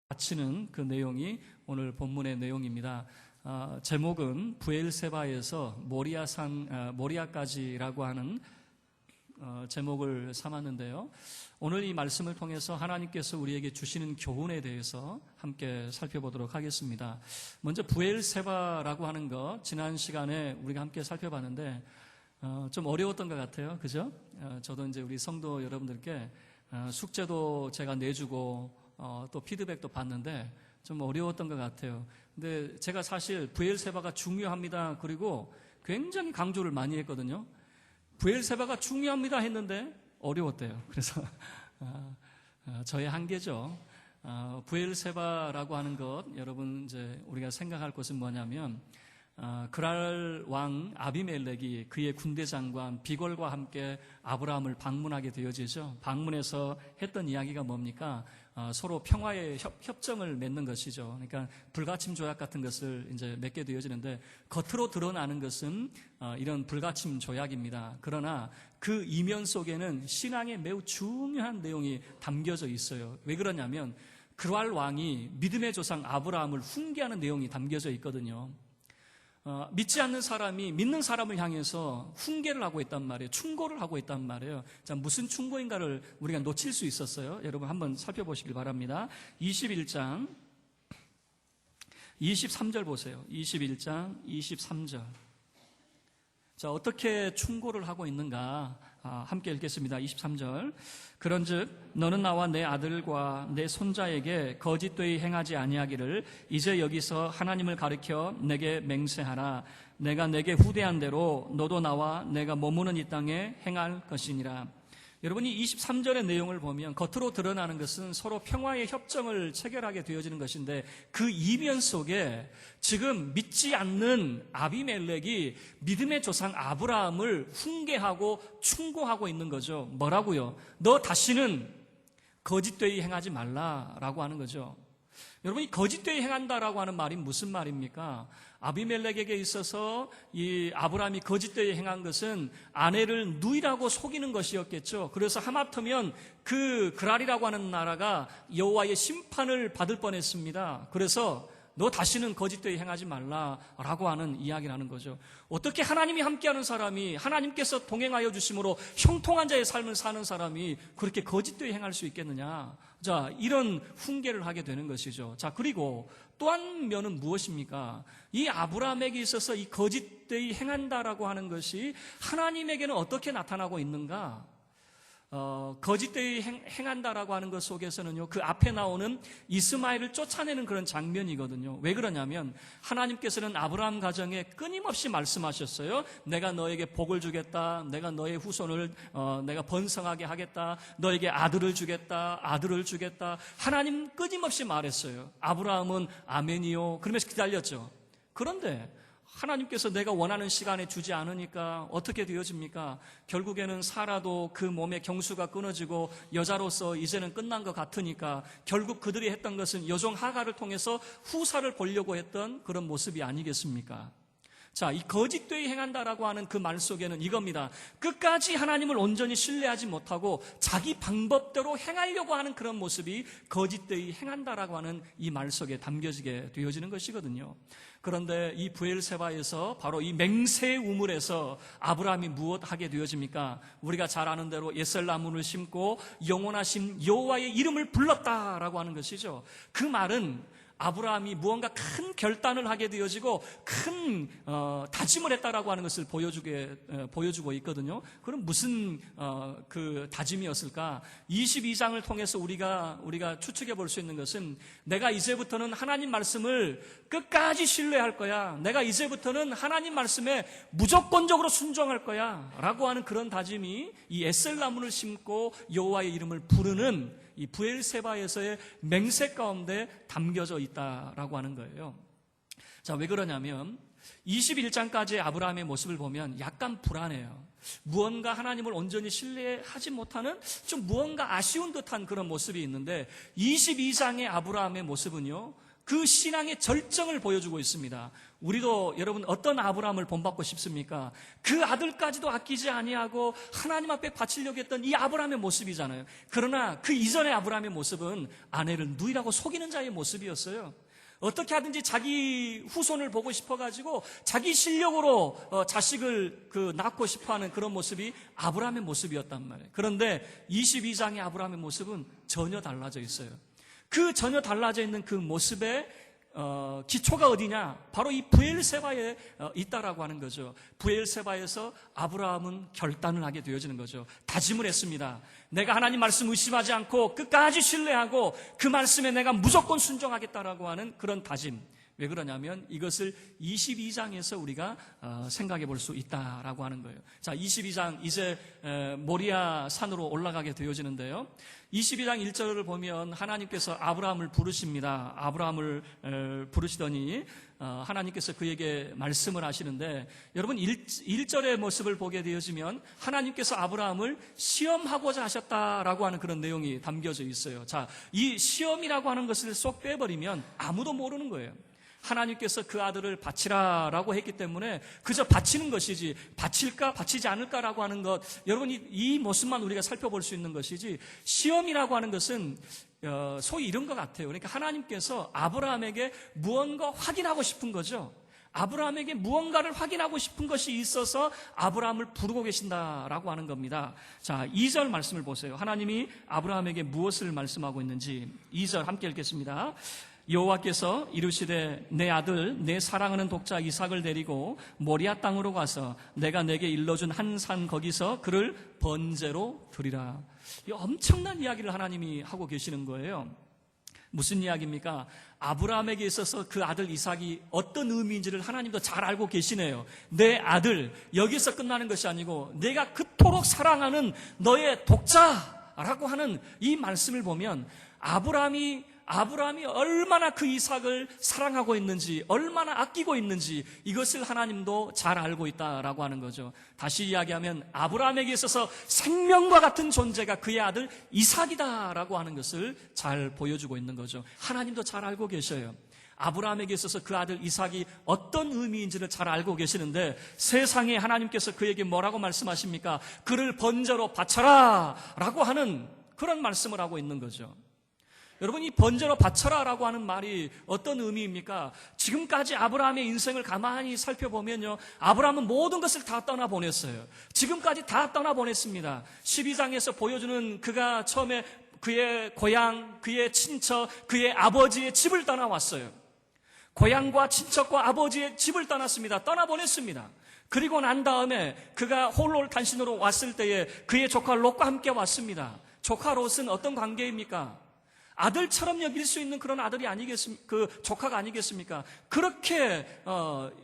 바치는 그 내용이 오늘 본문의 내용입니다. 제목은 부엘세바에서 모리아까지라고 하는 제목을 삼았는데요. 오늘 이 말씀을 통해서 하나님께서 우리에게 주시는 교훈에 대해서 함께 살펴보도록 하겠습니다. 먼저 부엘세바라고 하는 것, 지난 시간에 우리가 함께 살펴봤는데 좀 어려웠던 것 같아요. 그죠? 저도 이제 우리 성도 여러분들께 숙제도 제가 내주고 또 피드백도 받는데 좀 어려웠던 것 같아요. 근데 제가 사실 부엘세바가 중요합니다. 그리고 굉장히 강조를 많이 했거든요. 부엘세바가 중요합니다 했는데 어려웠대요. 그래서 저의 한계죠. 부엘세바라고 하는 것, 여러분 이제 우리가 생각할 것은 뭐냐면 그랄 왕 아비멜렉이 그의 군대 장관 비걸과 함께 아브라함을 방문하게 되어지죠. 방문해서 했던 이야기가 뭡니까? 서로 평화의 협정을 맺는 것이죠. 그러니까 불가침 조약 같은 것을 이제 맺게 되어지는데 겉으로 드러나는 것은 이런 불가침 조약입니다. 그러나 그 이면 속에는 신앙의 매우 중요한 내용이 담겨져 있어요. 왜 그러냐면 그랄 왕이 믿음의 조상 아브라함을 훈계하는 내용이 담겨져 있거든요. 믿지 않는 사람이 믿는 사람을 향해서 훈계를 하고 있단 말이에요. 충고를 하고 있단 말이에요. 자, 무슨 충고인가를 우리가 놓칠 수 있었어요. 여러분 한번 살펴보시길 바랍니다. 21장 23절 보세요. 21장 23절. 자, 어떻게 충고를 하고 있는가 함께 읽겠습니다. 23절. 그런즉 너는 나와 내 아들과 내 손자에게 거짓되이 행하지 아니하기를 이제 여기서 하나님을 가리켜 내게 맹세하라. 내가 내게 후대한 대로 너도 나와 내가 머무는 이 땅에 행할 것이니라. 여러분이 23절의 내용을 보면 겉으로 드러나는 것은 서로 평화의 협정을 체결하게 되어지는 것인데 그 이면 속에 지금 믿지 않는 아비멜렉이 믿음의 조상 아브라함을 훈계하고 충고하고 있는 거죠. 뭐라고요? 너 다시는 거짓되이 행하지 말라라고 하는 거죠. 여러분이 거짓되이 행한다라고 하는 말이 무슨 말입니까? 아비멜렉에게 있어서 이 아브라함이 거짓되이 행한 것은 아내를 누이라고 속이는 것이었겠죠. 그래서 하마터면 그 그랄이라고 하는 나라가 여호와의 심판을 받을 뻔했습니다. 그래서 너 다시는 거짓되이 행하지 말라라고 하는 이야기를 하는 거죠. 어떻게 하나님이 함께하는 사람이 하나님께서 동행하여 주심으로 형통한 자의 삶을 사는 사람이 그렇게 거짓되이 행할 수 있겠느냐. 자, 이런 훈계를 하게 되는 것이죠. 자, 그리고 또 한 면은 무엇입니까? 이 아브라함에게 있어서 이 거짓되이 행한다라고 하는 것이 하나님에게는 어떻게 나타나고 있는가? 거짓되이 행한다라고 하는 것 속에서는요, 그 앞에 나오는 이스마엘을 쫓아내는 그런 장면이거든요. 왜 그러냐면 하나님께서는 아브라함 가정에 끊임없이 말씀하셨어요. 내가 너에게 복을 주겠다. 내가 너의 후손을 내가 번성하게 하겠다. 너에게 아들을 주겠다. 아들을 주겠다. 하나님 끊임없이 말했어요. 아브라함은 아멘이요. 그러면서 기다렸죠. 그런데 하나님께서 내가 원하는 시간에 주지 않으니까 어떻게 되어집니까? 결국에는 사라도 그 몸의 경수가 끊어지고 여자로서 이제는 끝난 것 같으니까 결국 그들이 했던 것은 여종 하가를 통해서 후사를 보려고 했던 그런 모습이 아니겠습니까? 자, 이 거짓되이 행한다라고 하는 그 말 속에는 이겁니다. 끝까지 하나님을 온전히 신뢰하지 못하고 자기 방법대로 행하려고 하는 그런 모습이 거짓되이 행한다라고 하는 이 말 속에 담겨지게 되어지는 것이거든요. 그런데 이 부엘세바에서 바로 이 맹세의 우물에서 아브라함이 무엇하게 되어집니까? 우리가 잘 아는 대로 예셀나무를 심고 영원하신 여호와의 이름을 불렀다라고 하는 것이죠. 그 말은 아브라함이 무언가 큰 결단을 하게 되어지고 큰 다짐을 했다라고 하는 것을 보여주고 있거든요. 그럼 무슨 그 다짐이었을까? 22장을 통해서 우리가 추측해 볼 수 있는 것은 내가 이제부터는 하나님 말씀을 끝까지 신뢰할 거야. 내가 이제부터는 하나님 말씀에 무조건적으로 순종할 거야. 라고 하는 그런 다짐이 이 에셀나무를 심고 여호와의 이름을 부르는 이 부엘세바에서의 맹세 가운데 담겨져 있다라고 하는 거예요. 자, 왜 그러냐면 21장까지의 아브라함의 모습을 보면 약간 불안해요. 무언가 하나님을 온전히 신뢰하지 못하는 좀 무언가 아쉬운 듯한 그런 모습이 있는데 22장의 아브라함의 모습은요, 그 신앙의 절정을 보여주고 있습니다. 우리도 여러분 어떤 아브라함을 본받고 싶습니까? 그 아들까지도 아끼지 아니하고 하나님 앞에 바치려고 했던 이 아브라함의 모습이잖아요. 그러나 그 이전의 아브라함의 모습은 아내를 누이라고 속이는 자의 모습이었어요. 어떻게 하든지 자기 후손을 보고 싶어가지고 자기 실력으로 자식을 낳고 싶어하는 그런 모습이 아브라함의 모습이었단 말이에요. 그런데 22장의 아브라함의 모습은 전혀 달라져 있어요. 그 전혀 달라져 있는 그 모습의 기초가 어디냐? 바로 이 브엘세바에 있다라고 하는 거죠. 브엘세바에서 아브라함은 결단을 하게 되어지는 거죠. 다짐을 했습니다. 내가 하나님 말씀 의심하지 않고 끝까지 신뢰하고 그 말씀에 내가 무조건 순종하겠다라고 하는 그런 다짐. 왜 그러냐면 이것을 22장에서 우리가 생각해 볼 수 있다라고 하는 거예요. 자, 22장 이제 모리아 산으로 올라가게 되어지는데요. 22장 1절을 보면 하나님께서 아브라함을 부르십니다. 아브라함을 부르시더니 하나님께서 그에게 말씀을 하시는데, 여러분 1절의 모습을 보게 되어지면 하나님께서 아브라함을 시험하고자 하셨다라고 하는 그런 내용이 담겨져 있어요. 자, 이 시험이라고 하는 것을 쏙 빼버리면 아무도 모르는 거예요. 하나님께서 그 아들을 바치라라고 했기 때문에 그저 바치는 것이지, 바칠까 바치지 않을까라고 하는 것, 여러분 이 모습만 우리가 살펴볼 수 있는 것이지, 시험이라고 하는 것은 소위 이런 것 같아요. 그러니까 하나님께서 아브라함에게 무언가 확인하고 싶은 거죠. 아브라함에게 무언가를 확인하고 싶은 것이 있어서 아브라함을 부르고 계신다라고 하는 겁니다. 자, 2절 말씀을 보세요. 하나님이 아브라함에게 무엇을 말씀하고 있는지 2절 함께 읽겠습니다. 여호와께서 이르시되 내 아들 내 사랑하는 독자 이삭을 데리고 모리아 땅으로 가서 내가 내게 일러준 한 산 거기서 그를 번제로 드리라. 이 엄청난 이야기를 하나님이 하고 계시는 거예요. 무슨 이야기입니까? 아브라함에게 있어서 그 아들 이삭이 어떤 의미인지를 하나님도 잘 알고 계시네요. 내 아들, 여기서 끝나는 것이 아니고 내가 그토록 사랑하는 너의 독자라고 하는 이 말씀을 보면 아브라함이 얼마나 그 이삭을 사랑하고 있는지, 얼마나 아끼고 있는지 이것을 하나님도 잘 알고 있다라고 하는 거죠. 다시 이야기하면 아브라함에게 있어서 생명과 같은 존재가 그의 아들 이삭이다라고 하는 것을 잘 보여주고 있는 거죠. 하나님도 잘 알고 계셔요. 아브라함에게 있어서 그 아들 이삭이 어떤 의미인지를 잘 알고 계시는데, 세상에 하나님께서 그에게 뭐라고 말씀하십니까? 그를 번제로 바쳐라 라고 하는 그런 말씀을 하고 있는 거죠. 여러분, 이 번제로 바쳐라라고 하는 말이 어떤 의미입니까? 지금까지 아브라함의 인생을 가만히 살펴보면요, 아브라함은 모든 것을 다 떠나보냈어요. 지금까지 다 떠나보냈습니다. 12장에서 보여주는 그가 처음에 그의 고향, 그의 친척, 그의 아버지의 집을 떠나왔어요. 고향과 친척과 아버지의 집을 떠났습니다. 떠나보냈습니다. 그리고 난 다음에 그가 홀로 단신으로 왔을 때에 그의 조카 롯과 함께 왔습니다. 조카 롯은 어떤 관계입니까? 아들처럼 여길 수 있는 그런 아들이 아니겠습니까? 그 조카가 아니겠습니까? 그렇게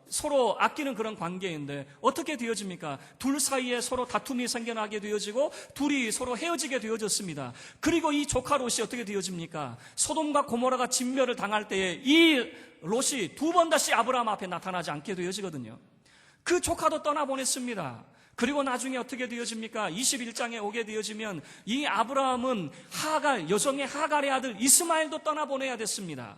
서로 아끼는 그런 관계인데 어떻게 되어집니까? 둘 사이에 서로 다툼이 생겨나게 되어지고 둘이 서로 헤어지게 되어졌습니다. 그리고 이 조카 롯이 어떻게 되어집니까? 소돔과 고모라가 진멸을 당할 때에 이 롯이 두 번 다시 아브라함 앞에 나타나지 않게 되어지거든요. 그 조카도 떠나보냈습니다. 그리고 나중에 어떻게 되어집니까? 21장에 오게 되어지면 이 아브라함은 여종의 하갈의 아들 이스마엘도 떠나보내야 됐습니다.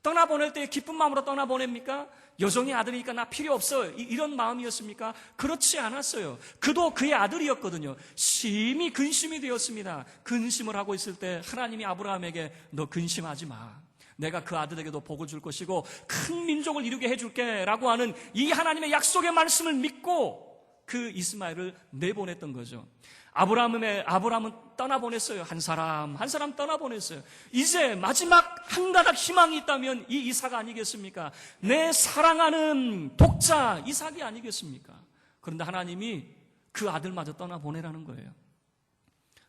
떠나보낼 때 기쁜 마음으로 떠나보냅니까? 여종의 아들이니까 나 필요 없어, 이런 마음이었습니까? 그렇지 않았어요. 그도 그의 아들이었거든요. 심히 근심이 되었습니다. 근심을 하고 있을 때 하나님이 아브라함에게 너 근심하지 마, 내가 그 아들에게도 복을 줄 것이고 큰 민족을 이루게 해줄게 라고 하는 이 하나님의 약속의 말씀을 믿고 그 이스마엘을 내보냈던 거죠. 아브라함은 떠나보냈어요. 한 사람 떠나보냈어요. 이제 마지막 한 가닥 희망이 있다면 이 이삭 아니겠습니까? 내 사랑하는 독자 이삭이 아니겠습니까? 그런데 하나님이 그 아들마저 떠나보내라는 거예요.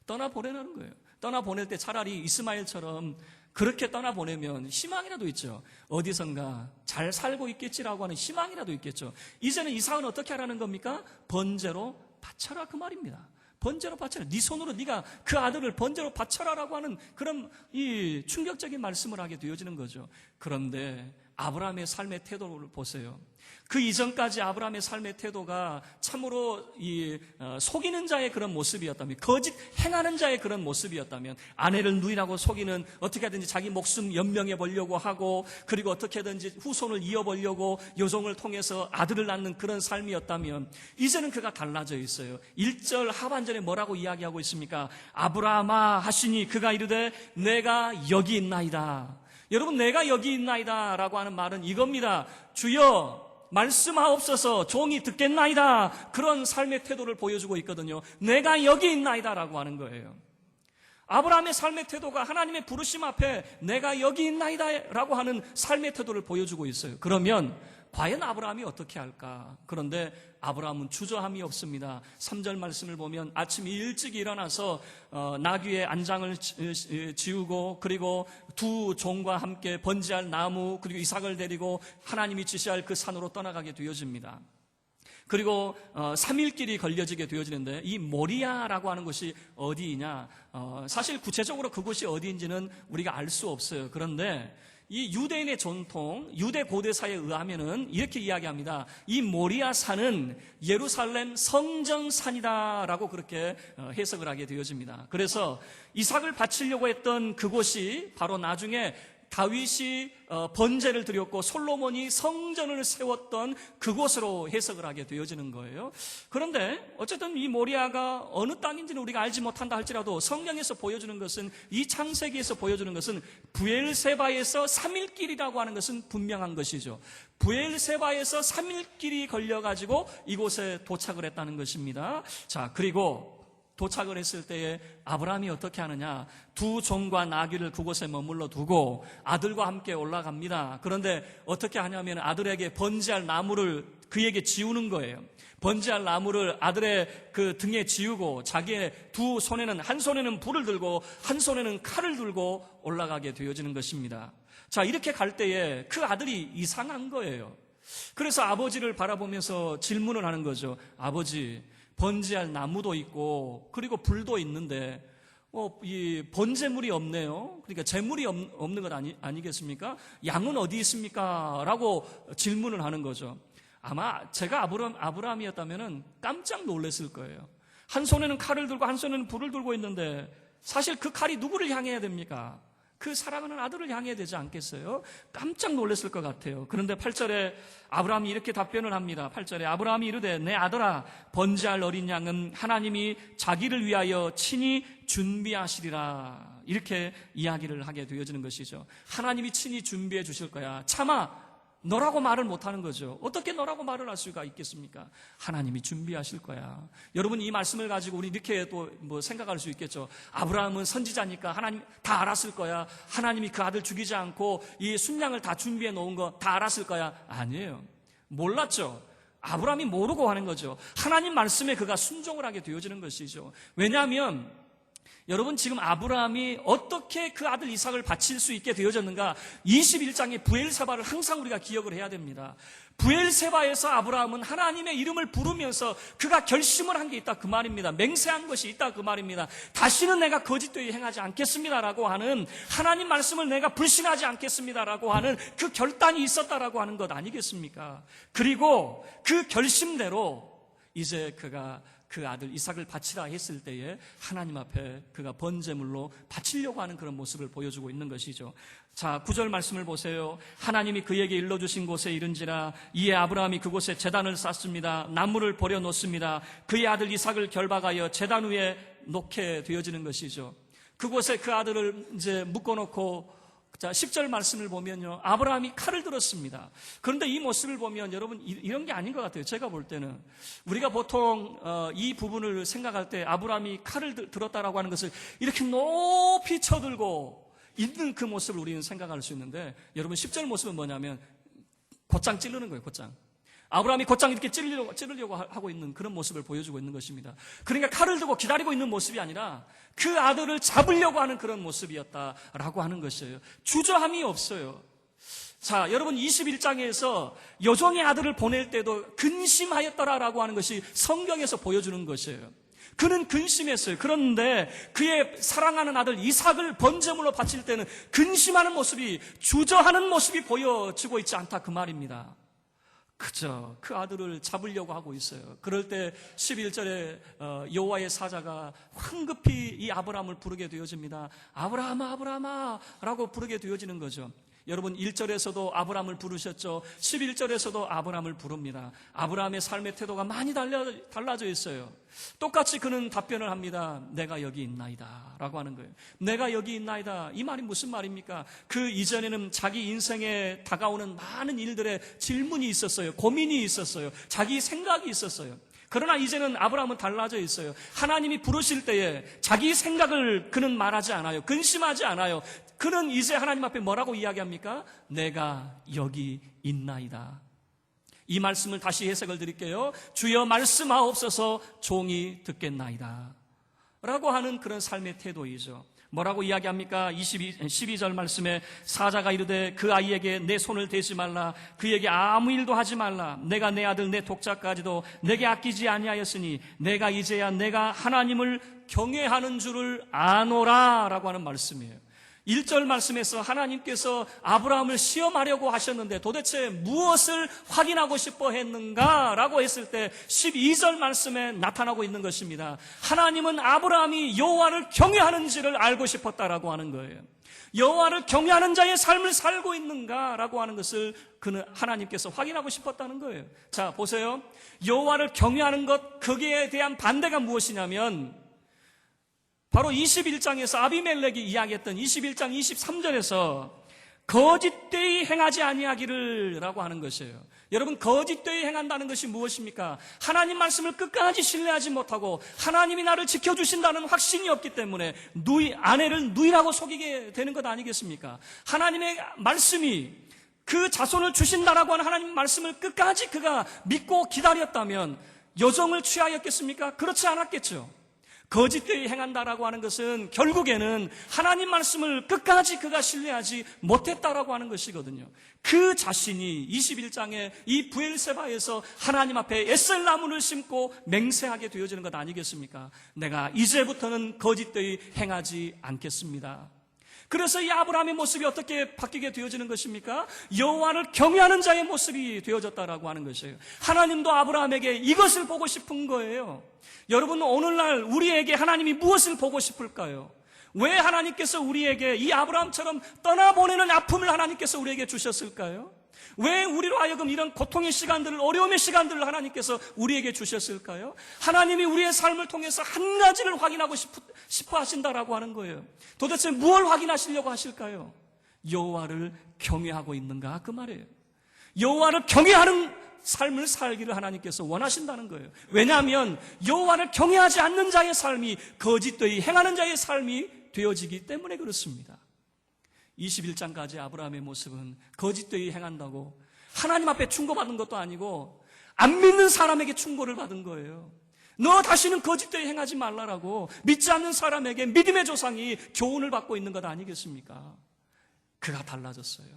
떠나보내라는 거예요. 떠나보낼 때 차라리 이스마엘처럼 그렇게 떠나보내면 희망이라도 있죠. 어디선가 잘 살고 있겠지라고 하는 희망이라도 있겠죠. 이제는 이삭은 어떻게 하라는 겁니까? 번제로 바쳐라, 그 말입니다. 번제로 바쳐라. 네 손으로 네가 그 아들을 번제로 바쳐라라고 하는 그런 이 충격적인 말씀을 하게 되어지는 거죠. 그런데 아브라함의 삶의 태도를 보세요. 그 이전까지 아브라함의 삶의 태도가 참으로 속이는 자의 그런 모습이었다면, 거짓 행하는 자의 그런 모습이었다면, 아내를 누이라고 속이는, 어떻게 하든지 자기 목숨 연명해 보려고 하고, 그리고 어떻게든지 후손을 이어보려고 여종을 통해서 아들을 낳는 그런 삶이었다면, 이제는 그가 달라져 있어요. 1절 하반절에 뭐라고 이야기하고 있습니까? 아브라함아 하시니 그가 이르되 내가 여기 있나이다. 여러분, 내가 여기 있나이다 라고 하는 말은 이겁니다. 주여 말씀하옵소서, 종이 듣겠나이다. 그런 삶의 태도를 보여주고 있거든요. 내가 여기 있나이다 라고 하는 거예요. 아브라함의 삶의 태도가 하나님의 부르심 앞에 내가 여기 있나이다 라고 하는 삶의 태도를 보여주고 있어요. 그러면 과연 아브라함이 어떻게 할까? 그런데 아브라함은 주저함이 없습니다. 3절 말씀을 보면 아침 일찍 일어나서 나귀의 안장을 지우고, 그리고 두 종과 함께 번제할 나무, 그리고 이삭을 데리고 하나님이 지시할 그 산으로 떠나가게 되어집니다. 그리고 3일길이 걸려지게 되어지는데, 이 모리아라고 하는 곳이 어디이냐, 사실 구체적으로 그곳이 어디인지는 우리가 알 수 없어요. 그런데 이 유대인의 전통, 유대 고대사에 의하면은 이렇게 이야기합니다. 이 모리아 산은 예루살렘 성전산이다라고 그렇게 해석을 하게 되어집니다. 그래서 이삭을 바치려고 했던 그곳이 바로 나중에 다윗이 번제를 드렸고 솔로몬이 성전을 세웠던 그곳으로 해석을 하게 되어지는 거예요. 그런데 어쨌든 이 모리아가 어느 땅인지는 우리가 알지 못한다 할지라도 성경에서 보여주는 것은, 이 창세기에서 보여주는 것은 브엘세바에서 3일길이라고 하는 것은 분명한 것이죠. 브엘세바에서 3일길이 걸려가지고 이곳에 도착을 했다는 것입니다. 자, 그리고 도착을 했을 때에 아브라함이 어떻게 하느냐, 두 종과 나귀를 그곳에 머물러 두고 아들과 함께 올라갑니다. 그런데 어떻게 하냐면 아들에게 번제할 나무를 그에게 지우는 거예요. 번제할 나무를 아들의 그 등에 지우고, 자기의 두 손에는, 한 손에는 불을 들고 한 손에는 칼을 들고 올라가게 되어지는 것입니다. 자, 이렇게 갈 때에 그 아들이 이상한 거예요. 그래서 아버지를 바라보면서 질문을 하는 거죠. 아버지, 번제할 나무도 있고 그리고 불도 있는데 이 번제물이 없네요. 그러니까 제물이 없는 것 아니겠습니까? 양은 어디 있습니까? 라고 질문을 하는 거죠. 아마 제가 아브라함이었다면 깜짝 놀랐을 거예요. 한 손에는 칼을 들고 한 손에는 불을 들고 있는데, 사실 그 칼이 누구를 향해야 됩니까? 그 사랑하는 아들을 향해야 되지 않겠어요? 깜짝 놀랐을 것 같아요. 그런데 8절에 아브라함이 이렇게 답변을 합니다. 8절에 아브라함이 이르되 내 아들아, 번제할 어린 양은 하나님이 자기를 위하여 친히 준비하시리라. 이렇게 이야기를 하게 되어지는 것이죠. 하나님이 친히 준비해 주실 거야. 차마 너라고 말을 못하는 거죠. 어떻게 너라고 말을 할 수가 있겠습니까? 하나님이 준비하실 거야. 여러분, 이 말씀을 가지고 우리 이렇게 또 생각할 수 있겠죠. 아브라함은 선지자니까 하나님 다 알았을 거야. 하나님이 그 아들 죽이지 않고 이 순양을 다 준비해 놓은 거 다 알았을 거야. 아니에요. 몰랐죠. 아브라함이 모르고 하는 거죠. 하나님 말씀에 그가 순종을 하게 되어지는 것이죠. 왜냐하면 여러분, 지금 아브라함이 어떻게 그 아들 이삭을 바칠 수 있게 되어졌는가? 21장의 브엘세바를 항상 우리가 기억을 해야 됩니다. 브엘세바에서 아브라함은 하나님의 이름을 부르면서 그가 결심을 한 게 있다 그 말입니다. 맹세한 것이 있다 그 말입니다. 다시는 내가 거짓되이 행하지 않겠습니다라고 하는, 하나님 말씀을 내가 불신하지 않겠습니다라고 하는 그 결단이 있었다라고 하는 것 아니겠습니까? 그리고 그 결심대로 이제 그가 그 아들 이삭을 바치라 했을 때에 하나님 앞에 그가 번제물로 바치려고 하는 그런 모습을 보여주고 있는 것이죠. 자, 9절 말씀을 보세요. 하나님이 그에게 일러주신 곳에 이른지라 이에 아브라함이 그곳에 제단을 쌓습니다. 나무를 버려 놓습니다. 그의 아들 이삭을 결박하여 제단 위에 놓게 되어지는 것이죠. 그곳에 그 아들을 이제 묶어놓고, 자, 10절 말씀을 보면요, 아브라함이 칼을 들었습니다. 그런데 이 모습을 보면 여러분, 이런 게 아닌 것 같아요. 제가 볼 때는 우리가 보통 이 부분을 생각할 때 아브라함이 칼을 들었다라고 하는 것을 이렇게 높이 쳐들고 있는 그 모습을 우리는 생각할 수 있는데, 여러분 10절 모습은 뭐냐면 곧장 찌르는 거예요. 곧장. 아브라함이 곧장 이렇게 찌르려고 하고 있는 그런 모습을 보여주고 있는 것입니다. 그러니까 칼을 들고 기다리고 있는 모습이 아니라 그 아들을 잡으려고 하는 그런 모습이었다라고 하는 것이에요. 주저함이 없어요. 자, 여러분 21장에서 여종의 아들을 보낼 때도 근심하였더라라고 하는 것이 성경에서 보여주는 것이에요. 그는 근심했어요. 그런데 그의 사랑하는 아들 이삭을 번제물로 바칠 때는 근심하는 모습이, 주저하는 모습이 보여지고 있지 않다, 그 말입니다. 그저 그 아들을 잡으려고 하고 있어요. 그럴 때 11절에 여호와의 사자가 황급히 이 아브라함을 부르게 되어집니다. 아브라함아, 아브라함아 라고 부르게 되어지는 거죠. 여러분, 1절에서도 아브라함을 부르셨죠. 11절에서도 아브라함을 부릅니다. 아브라함의 삶의 태도가 많이 달라져 있어요. 똑같이 그는 답변을 합니다. 내가 여기 있나이다 라고 하는 거예요. 내가 여기 있나이다, 이 말이 무슨 말입니까? 그 이전에는 자기 인생에 다가오는 많은 일들에 질문이 있었어요. 고민이 있었어요. 자기 생각이 있었어요. 그러나 이제는 아브라함은 달라져 있어요. 하나님이 부르실 때에 자기 생각을 그는 말하지 않아요. 근심하지 않아요. 그는 이제 하나님 앞에 뭐라고 이야기합니까? 내가 여기 있나이다. 이 말씀을 다시 해석을 드릴게요. 주여 말씀하옵소서, 종이 듣겠나이다 라고 하는 그런 삶의 태도이죠. 뭐라고 이야기합니까? 12절 말씀에 사자가 이르되 그 아이에게 내 손을 대지 말라, 그에게 아무 일도 하지 말라. 내가 내 아들 내 독자까지도 내게 아끼지 아니하였으니 내가 이제야 내가 하나님을 경외하는 줄을 아노라 라고 하는 말씀이에요. 1절 말씀에서 하나님께서 아브라함을 시험하려고 하셨는데 도대체 무엇을 확인하고 싶어 했는가 라고 했을 때 12절 말씀에 나타나고 있는 것입니다. 하나님은 아브라함이 여호와를 경외하는지를 알고 싶었다라고 하는 거예요. 여호와를 경외하는 자의 삶을 살고 있는가라고 하는 것을 그는 하나님께서 확인하고 싶었다는 거예요. 자, 보세요. 여호와를 경외하는 것, 거기에 대한 반대가 무엇이냐면 바로 21장에서 아비멜렉이 이야기했던 21장 23절에서 거짓되이 행하지 아니하기를 라고 하는 것이에요. 여러분, 거짓되이 행한다는 것이 무엇입니까? 하나님 말씀을 끝까지 신뢰하지 못하고 하나님이 나를 지켜주신다는 확신이 없기 때문에 아내를 누이라고 속이게 되는 것 아니겠습니까? 하나님의 말씀이 그 자손을 주신다라고 하는 하나님 말씀을 끝까지 그가 믿고 기다렸다면 여정을 취하였겠습니까? 그렇지 않았겠죠. 거짓되이 행한다라고 하는 것은 결국에는 하나님 말씀을 끝까지 그가 신뢰하지 못했다라고 하는 것이거든요. 그 자신이 21장에 이 부엘세바에서 하나님 앞에 에셀 나무를 심고 맹세하게 되어지는 것 아니겠습니까? 내가 이제부터는 거짓되이 행하지 않겠습니다. 그래서 이 아브라함의 모습이 어떻게 바뀌게 되어지는 것입니까? 여호와를 경외하는 자의 모습이 되어졌다라고 하는 것이에요. 하나님도 아브라함에게 이것을 보고 싶은 거예요. 여러분, 오늘날 우리에게 하나님이 무엇을 보고 싶을까요? 왜 하나님께서 우리에게 이 아브라함처럼 떠나보내는 아픔을 하나님께서 우리에게 주셨을까요? 왜 우리로 하여금 이런 고통의 시간들을, 어려움의 시간들을 하나님께서 우리에게 주셨을까요? 하나님이 우리의 삶을 통해서 한 가지를 확인하고 싶어 하신다라고 하는 거예요. 도대체 무엇을 확인하시려고 하실까요? 여호와를 경외하고 있는가, 그 말이에요. 여호와를 경외하는 삶을 살기를 하나님께서 원하신다는 거예요. 왜냐하면 여호와를 경외하지 않는 자의 삶이 거짓되이 행하는 자의 삶이 되어지기 때문에 그렇습니다. 21장까지 아브라함의 모습은 거짓되이 행한다고 하나님 앞에 충고받은 것도 아니고 안 믿는 사람에게 충고를 받은 거예요. 너 다시는 거짓되이 행하지 말라라고 믿지 않는 사람에게 믿음의 조상이 교훈을 받고 있는 것 아니겠습니까? 그가 달라졌어요.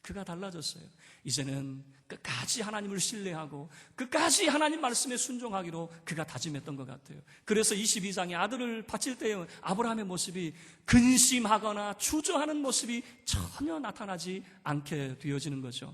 그가 달라졌어요. 이제는 끝까지 하나님을 신뢰하고 끝까지 하나님 말씀에 순종하기로 그가 다짐했던 것 같아요. 그래서 22장에 아들을 바칠 때 아브라함의 모습이 근심하거나 주저하는 모습이 전혀 나타나지 않게 되어지는 거죠.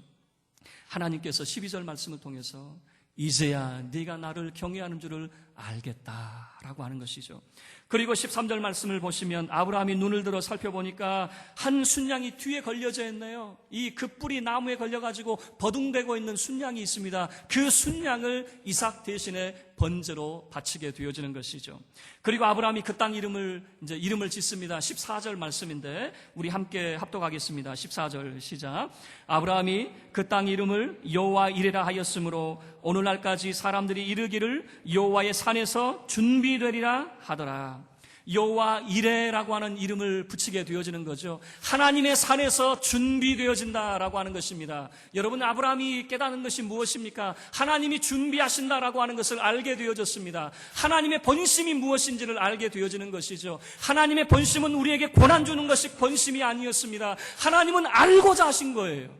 하나님께서 12절 말씀을 통해서 이제야 네가 나를 경외하는 줄을 알겠다라고 하는 것이죠. 그리고 13절 말씀을 보시면 아브라함이 눈을 들어 살펴보니까 한 순양이 뒤에 걸려져 있네요. 이 그 뿔이 나무에 걸려가지고 버둥대고 있는 순양이 있습니다. 그 순양을 이삭 대신에 번제로 바치게 되어지는 것이죠. 그리고 아브라함이 그 땅 이름을 짓습니다. 14절 말씀인데 우리 함께 합독하겠습니다. 14절 시작. 아브라함이 그 땅 이름을 여호와 이레라 하였으므로 오늘날까지 사람들이 이르기를 여호와의 산에서 준비되리라 하더라. 여호와 이레라고 하는 이름을 붙이게 되어지는 거죠. 하나님의 산에서 준비되어진다라고 하는 것입니다. 여러분, 아브라함이 깨닫는 것이 무엇입니까? 하나님이 준비하신다라고 하는 것을 알게 되어졌습니다. 하나님의 본심이 무엇인지를 알게 되어지는 것이죠. 하나님의 본심은 우리에게 고난 주는 것이 본심이 아니었습니다. 하나님은 알고자 하신 거예요.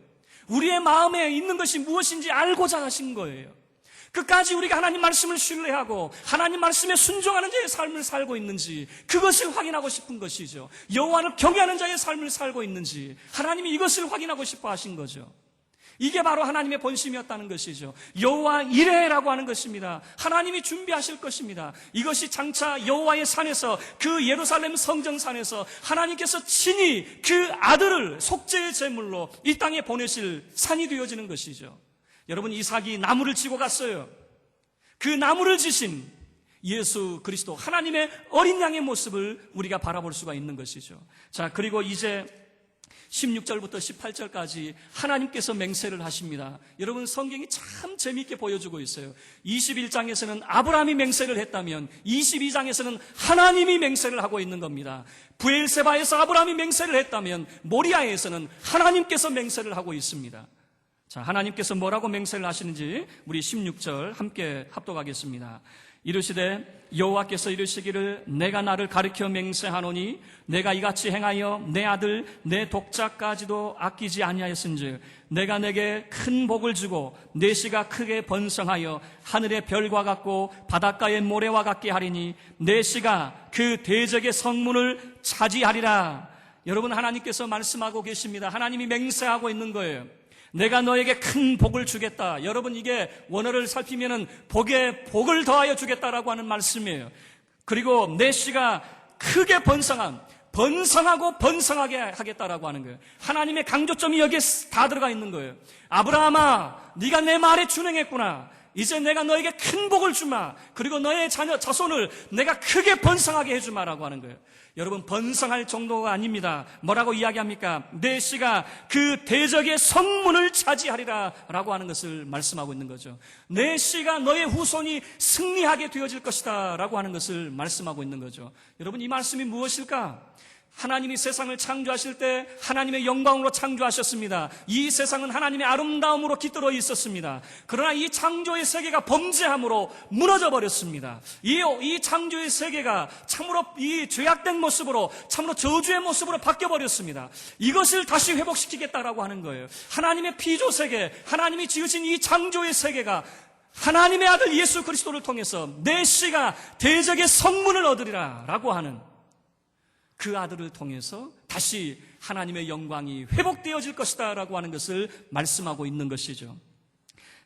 우리의 마음에 있는 것이 무엇인지 알고자 하신 거예요. 끝까지 우리가 하나님 말씀을 신뢰하고 하나님 말씀에 순종하는 자의 삶을 살고 있는지, 그것을 확인하고 싶은 것이죠. 여호와를 경외하는 자의 삶을 살고 있는지 하나님이 이것을 확인하고 싶어 하신 거죠. 이게 바로 하나님의 본심이었다는 것이죠. 여호와 이레라고 하는 것입니다. 하나님이 준비하실 것입니다. 이것이 장차 여호와의 산에서, 그 예루살렘 성전산에서 하나님께서 친히 그 아들을 속죄의 제물로 이 땅에 보내실 산이 되어지는 것이죠. 여러분, 이삭이 나무를 지고 갔어요. 그 나무를 지신 예수 그리스도, 하나님의 어린 양의 모습을 우리가 바라볼 수가 있는 것이죠. 자, 그리고 이제 16절부터 18절까지 하나님께서 맹세를 하십니다. 여러분, 성경이 참 재미있게 보여주고 있어요. 21장에서는 아브라함이 맹세를 했다면 22장에서는 하나님이 맹세를 하고 있는 겁니다. 브엘세바에서 아브라함이 맹세를 했다면 모리아에서는 하나님께서 맹세를 하고 있습니다. 자, 하나님께서 뭐라고 맹세를 하시는지 우리 16절 함께 합독하겠습니다. 이르시되 여호와께서 이르시기를 내가 나를 가리켜 맹세하노니 내가 이같이 행하여 내 아들 내 독자까지도 아끼지 아니하였은즉 내가 내게 큰 복을 주고 내 씨가 크게 번성하여 하늘의 별과 같고 바닷가의 모래와 같게 하리니 내 씨가 그 대적의 성문을 차지하리라. 여러분, 하나님께서 말씀하고 계십니다. 하나님이 맹세하고 있는 거예요. 내가 너에게 큰 복을 주겠다. 여러분, 이게 원어를 살피면은 복에 복을 더하여 주겠다라고 하는 말씀이에요. 그리고 내 씨가 크게 번성하고 번성하게 하겠다라고 하는 거예요. 하나님의 강조점이 여기에 다 들어가 있는 거예요. 아브라함아, 네가 내 말에 준행했구나. 이제 내가 너에게 큰 복을 주마. 그리고 너의 자손을 내가 크게 번성하게 해주마라고 하는 거예요. 여러분, 번성할 정도가 아닙니다. 뭐라고 이야기합니까? 내 씨가 그 대적의 성문을 차지하리라 라고 하는 것을 말씀하고 있는 거죠. 내 씨가 너의 후손이 승리하게 되어질 것이다 라고 하는 것을 말씀하고 있는 거죠. 여러분, 이 말씀이 무엇일까? 하나님이 세상을 창조하실 때 하나님의 영광으로 창조하셨습니다. 이 세상은 하나님의 아름다움으로 깃들어 있었습니다. 그러나 이 창조의 세계가 범죄함으로 무너져 버렸습니다. 이 창조의 세계가 참으로 이 죄악된 모습으로, 참으로 저주의 모습으로 바뀌어 버렸습니다. 이것을 다시 회복시키겠다라고 하는 거예요. 하나님의 피조 세계, 하나님이 지으신 이 창조의 세계가 하나님의 아들 예수 그리스도를 통해서 내 씨가 대적의 성문을 얻으리라 라고 하는 그 아들을 통해서 다시 하나님의 영광이 회복되어질 것이다 라고 하는 것을 말씀하고 있는 것이죠.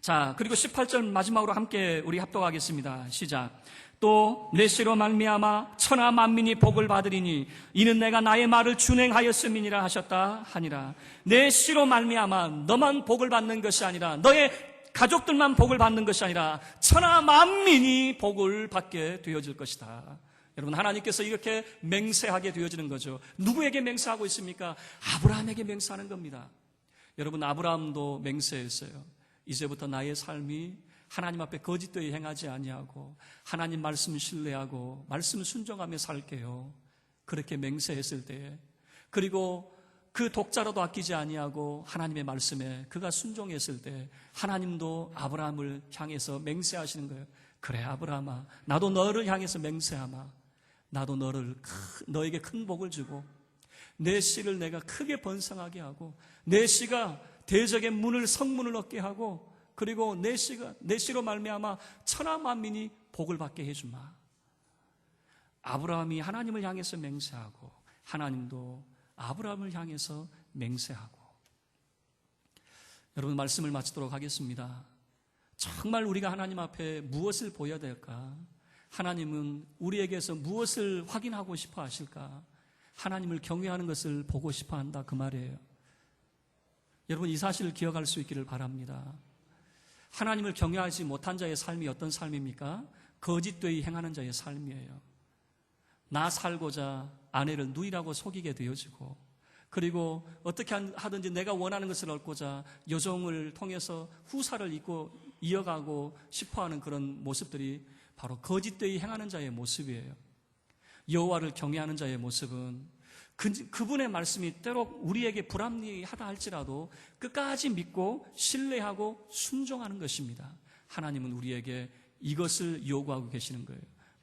자, 그리고 18절 마지막으로 함께 우리 합독하겠습니다. 시작. 또 내 씨로 말미암아 천하 만민이 복을 받으리니 이는 내가 나의 말을 준행하였음이니라 하셨다 하니라. 내 씨로 말미암아 너만 복을 받는 것이 아니라, 너의 가족들만 복을 받는 것이 아니라 천하 만민이 복을 받게 되어질 것이다. 여러분, 하나님께서 이렇게 맹세하게 되어지는 거죠. 누구에게 맹세하고 있습니까? 아브라함에게 맹세하는 겁니다. 여러분, 아브라함도 맹세했어요. 이제부터 나의 삶이 하나님 앞에 거짓되이 행하지 아니하고 하나님 말씀 신뢰하고 말씀 순종하며 살게요. 그렇게 맹세했을 때에, 그리고 그 독자라도 아끼지 아니하고 하나님의 말씀에 그가 순종했을 때 하나님도 아브라함을 향해서 맹세하시는 거예요. 그래, 아브라함아, 나도 너를 향해서 맹세하마. 나도 너에게 큰 복을 주고 내 씨를 내가 크게 번성하게 하고 내 씨가 대적의 성문을 얻게 하고, 그리고 내 씨로 말미암아 천하 만민이 복을 받게 해주마. 아브라함이 하나님을 향해서 맹세하고 하나님도 아브라함을 향해서 맹세하고. 여러분, 말씀을 마치도록 하겠습니다. 정말 우리가 하나님 앞에 무엇을 보여야 될까? 하나님은 우리에게서 무엇을 확인하고 싶어 하실까? 하나님을 경외하는 것을 보고 싶어 한다, 그 말이에요. 여러분, 이 사실을 기억할 수 있기를 바랍니다. 하나님을 경외하지 못한 자의 삶이 어떤 삶입니까? 거짓되이 행하는 자의 삶이에요. 나 살고자 아내를 누이라고 속이게 되어지고, 그리고 어떻게 하든지 내가 원하는 것을 얻고자 여종을 통해서 후사를 잇고 이어가고 싶어하는 그런 모습들이 바로 거짓되이 행하는 자의 모습이에요. 여호와를 경외하는 자의 모습은 그분의 말씀이 때로 우리에게 불합리하다 할지라도 끝까지 믿고 신뢰하고 순종하는 것입니다. 하나님은 우리에게 이것을 요구하고 계시는 거예요.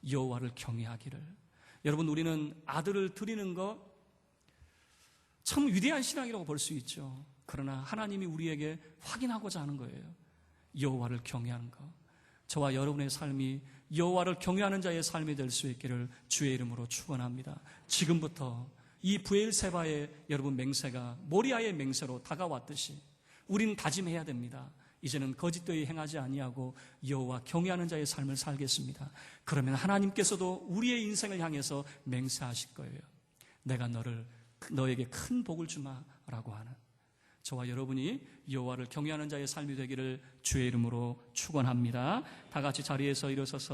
여호와를 경외하기를. 여러분, 우리는 아들을 드리는 것 참 위대한 신앙이라고 볼 수 있죠. 그러나 하나님이 우리에게 확인하고자 하는 거예요. 여호와를 경외하는 것. 저와 여러분의 삶이 여호와를 경외하는 자의 삶이 될 수 있기를 주의 이름으로 축원합니다. 지금부터 이 브엘세바의 여러분 맹세가 모리아의 맹세로 다가왔듯이 우리는 다짐해야 됩니다. 이제는 거짓되이 행하지 아니하고 여호와 경외하는 자의 삶을 살겠습니다. 그러면 하나님께서도 우리의 인생을 향해서 맹세하실 거예요. 내가 너에게 큰 복을 주마라고 하는, 저와 여러분이 여호와를 경외하는 자의 삶이 되기를 주의 이름으로 축원합니다. 다 같이 자리에서 일어서서